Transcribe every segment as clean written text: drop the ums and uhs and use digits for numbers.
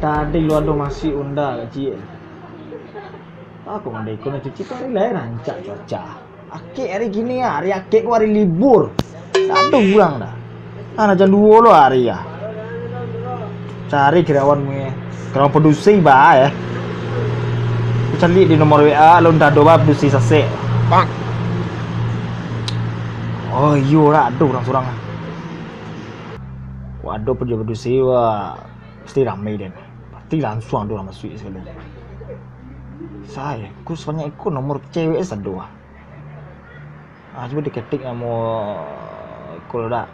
tadi lu ada masih unda gaji. Aku mandai kono cuci hari lain rancak cuaca. Akik hari gini ya, hari akik ku hari libur. Tak ada pulang dah. Ana jam 2 lo hari ya. Cari kirawanmu ya. Kirawan produksi ba ya. Cari di nomor WA lo ndak ada produksi sase. Bang. Oh iya lah, ada orang-orang. Waduh produksi wah pasti ramai deh. Pasti langsung ada orang masuk sekali. Saya, aku sebenarnya ikut nomor cewek sedua. Coba diketik mau kalau dah.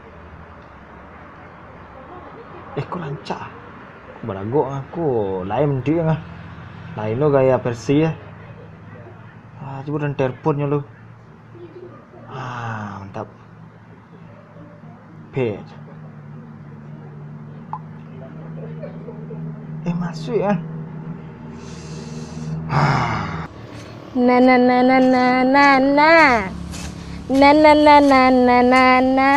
Aku lancar. Aku berago aku lain dia ngah. Lain lo gaya versi ya. Coba dan teleponnya lo. Mantap. Page. Masuk ya. Na na na na na na na na na na na na na na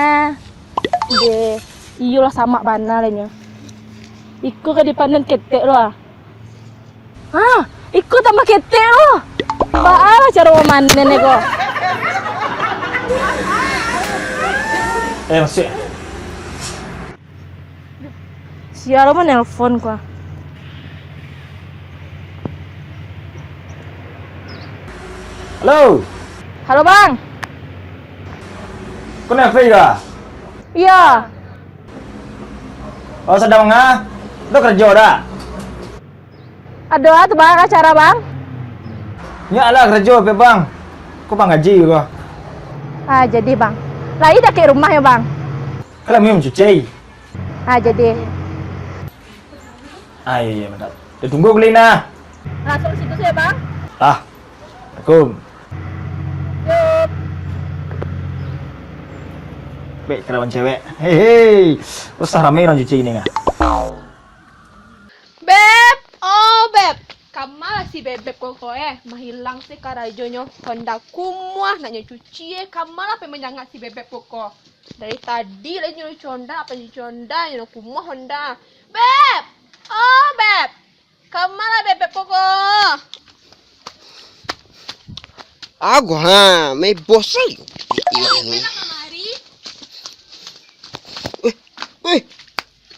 de iyo lah sama bana lainnya ikut ke depanan ketek lo ikut tambah ketek lo baal cara memanen nego Masuk ya. siapa mau nelpon gua. Halo. Halo bang. Kau nelfon kah? Iya. Oh sedang ngah? Udah kerja dah? Ada tuh bang acara bang? Ya lah kerja apa bang? Kau bang gaji kau? Jadi bang. Lah ida ke rumah ya bang? Kalau mau mencuci. Jadi. Iya mantap. Udah tunggu beli nah. Langsung situ saya bang. Assalamualaikum. Yuk. Baik kerawan cewek. Hei, usah ramai orang cuci ini nggak? Beb, beb, kamala si bebek koko mahilang si karajonyo hendak kumuah nanya cuci kamala pe menyangat si bebek koko. Dari tadi lagi nyuruh conda apa nyuruh conda nyuruh kumuah honda. Beb, beb, kamala bebek koko. May bosan. Pena kamari. Wih,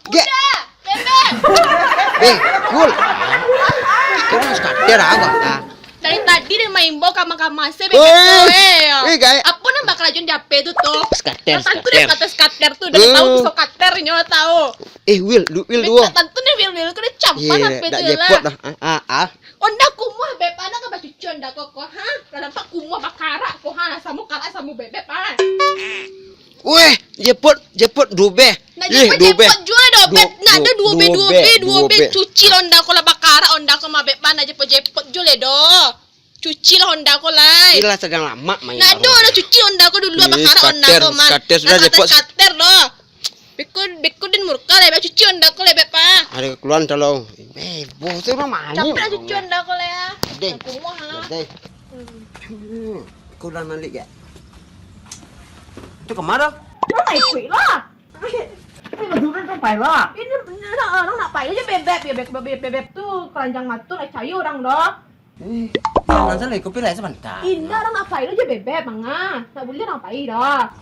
Udah, bebek. cool. Sekarang skater Dari tadi dia main bawa kamar-kamar bebek Wih, gaya. Apa nambah kerajaan jape itu tuh? Skater. Tantu deh skater tuh, udah tahu pisau skater nyoba tahu. Will dua. Tantu nih wil kena campan apa Dak itu jepot lah. dah. Onda kumuh beb anak ka baju conda kok Kalau pak kumuh bakara kok samu kala samu bebek Wih, jepot dube. Nah jepot jual do beb. Nah ada dua be cuci onda ko la bakara onda ko mabeb mana jepot jual do. Cuci lah onda ko lai. Gila sedang lama main. Nah do cuci onda ko dulu bakara onda ko man. Skater sudah jepot. Skater do. Bekun din murka le cuci onda ko le bepa. Ada keluar kalau. Bos itu mana? Capra cuci onda ko le ya. Deh. Kumuh ha. Deh. Kau dah balik ya? Itu kemana? Nó mày quỷ đó. Ini beneran kau pai lah. Ini nó nak pai aja bebek tuh keranjang matu naik cayu orang doh. Jangan salah, kopi lah sebentar. Indah orang nak pai aja bebek manga. Tak boleh orang pai dah.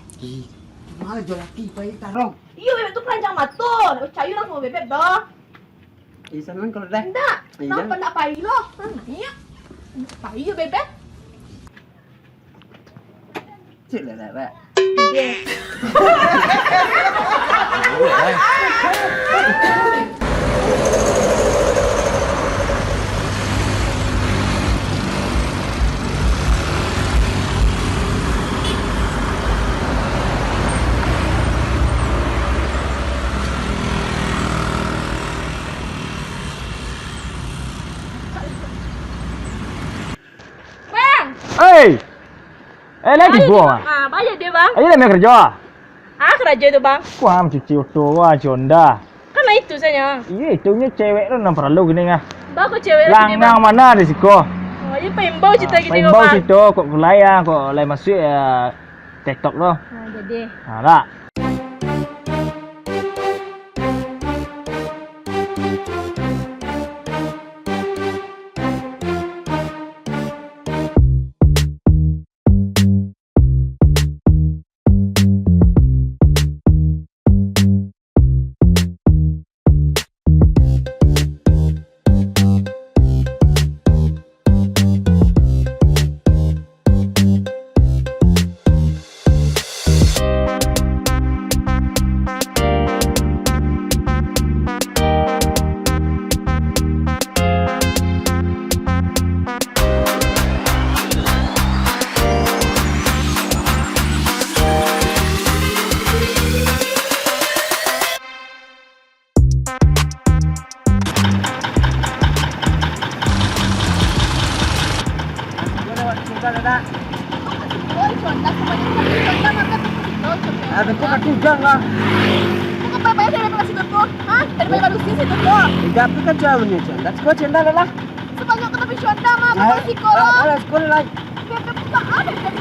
Malah jual lagi pai tarong. Iya bebek tuh keranjang matu, naik cayu orang mau bebek doh. Senang kalau dah. Indah, Iya. kenapa nak pai loh? Nanya. Pai aja bebek. Cik lah dah. Iya. Lagi buang. Bayar dia bang. Ayo dah kerja. Kerja itu bang. Ku cuci auto wah jonda. Kan itu saya. Iya, itunya cewek lu nang perlu gini ngah. Bang kok cewek Langang mana di siko? Ini pembau cerita gini Pembau situ kok kulayang kok lay masuk ya TikTok lo. Jadi. Nah, Ada kok juga lah. Kok bapak saya dapat situ tuh? Hah? Dari baru sih situ tuh. Tidak kan jauhnya John. That's kok cendal lah. Sebanyak tapi syonda mah bapak sekolah. Ayo sekolah lagi. Bebek buka apa bebek?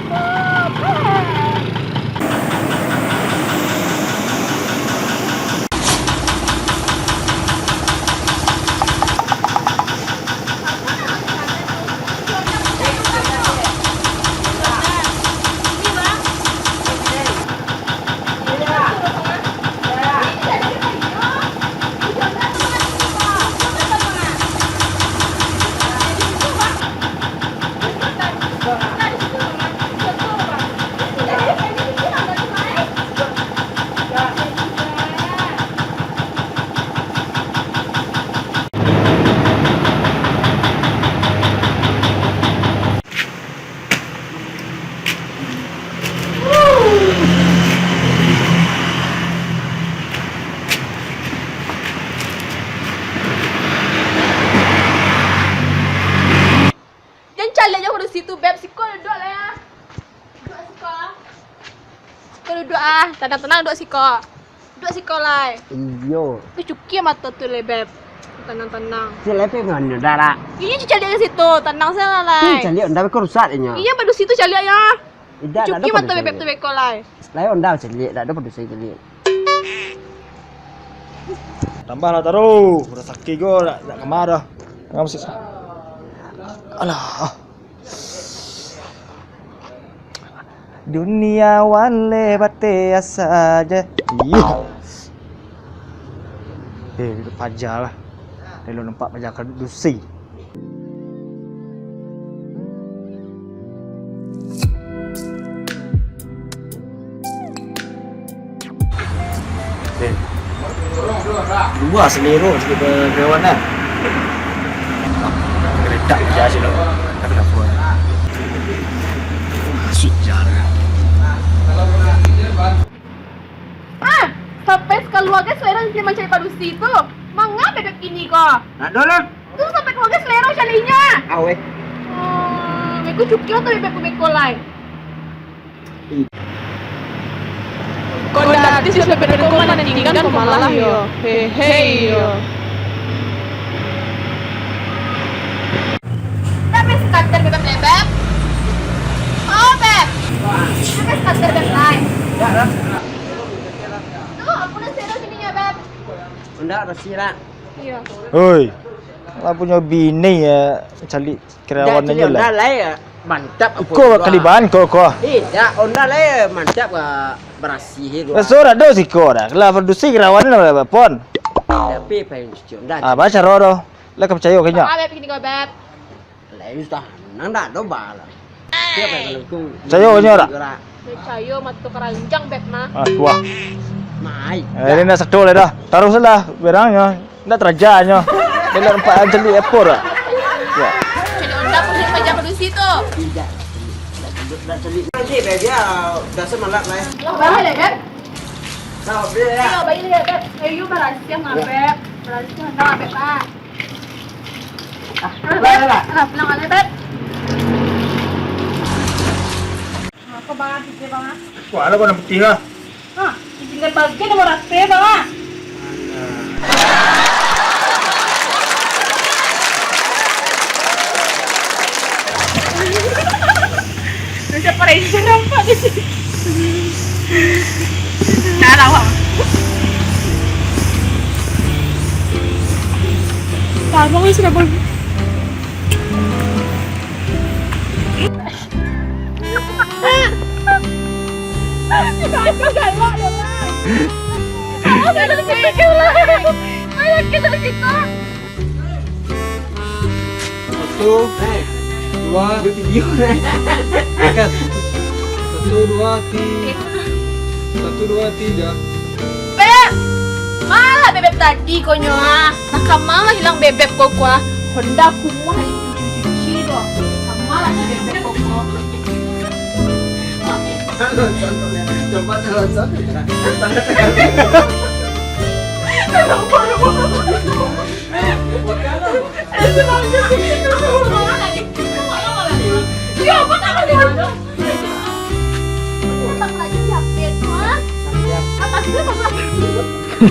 Cari aja udah situ beb siko duduk lah ya. Duduk siko. Siko duduk ah, tenang-tenang duduk siko. Duduk siko lah. Iyo. Kecuki mata tuh le beb. Tenang-tenang. Si lepe mana darah. Iya cari di situ, tenang saya lah. Cari onda kok rusak ini. Iya pada situ cari ya. Tidak ada. Kecuki mata bebek tuh beko lah. Lai onda cari, tidak ada pada saya cari. Tambah lah taruh. Udah sakit gue, tak kemar dah. Nggak mesti. Alah. Duniawan lebate saja. Iya. Duduk pajak lah. Lalu nampak pajak kan dusi. Dua selero sikit berkawanan. Keredak je sini. Tapi tak apa. Sweet jar. Ah, sampai keluarga selera sih mencari padusi itu. Mangga bebek ini kok. Nak dulu. Tuh sampai keluarga selera carinya. Awe. Aku cuki atau bebek-bebek lain. Kau dah artis sudah bebek kau mana tinggal kau malah yo. Hei yo. Tapi skater bebek-bebek. Oh beb. Tapi skater bebek lain. Ya lah. Tuh, aku udah selera sininya beb. Onda rasira. Iya. Oi. Lah punya bini ya cari kerawan aja lah. Onda lai mantap. Kau kaliban kau. Ya onda lai mantap berasih itu. Surat do si kau dah. Lah produksi kerawan lah pon. Tapi pengen cuci onda. Ah baca rodo. Lah kau percaya kayaknya. Ah beb ini kau beb. Lai sudah nang dah do bala. Dia pengen kau. Percaya kayaknya ora. Percaya matu keranjang beb mah. Ah tua. Mai. Ini nak sakdo le dah. Taruh salah berangnya. Nak terajanya. Dia nampak jeli ekor ah. Ya. Jadi onda pusing pajak produksi tu. Tidak. Dah celi. Nanti dia dah semalak lai. Bahaya le beb. Tahu dia ya. Ayo bayi le beb. Ayo berhasil mah beb. Berhasil hendak beb ah. Lai lah. Nah, pulang ale beb. Apa banget sih bang? Wah, ada kau nak putih lah. Hah, tinggal bagian nomor rasa bang. Macam perasaan apa di sini? Nah, lawak. Tabang ni sudah bagus. Aku galak ya, Bang. Aku galak lah. Ayo kita kita. Satu, dua, video nih. Angkat. 1, 2, 3. 1, 2, 3. Beb, malah bebek tadi konyo ah. Nakamalah hilang bebek kok ah. Honda kumah cuci doh. Kamalah si bebek kok. Coba telan. Siapa tak ada? Tak lagi siapa tu ah? Phải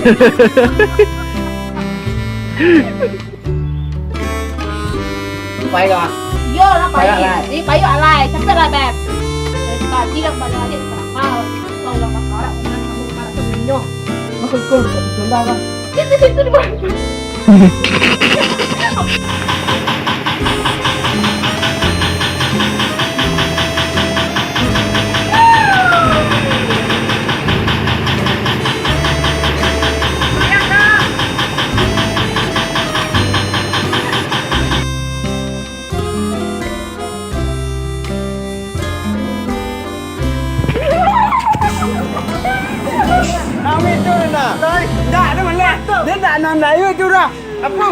rồi. Yo lah Payo payo. alay. Ini payo alay. Cepet lah beb. Dari tadi yang balik lagi terkenal. Kau lah sekarang kamu sekarang temennya. Masuk kul, ditunda kan. Situ di mana? Kami itu dah. Tak ada mana. Dia tak nak itu dah. Apa?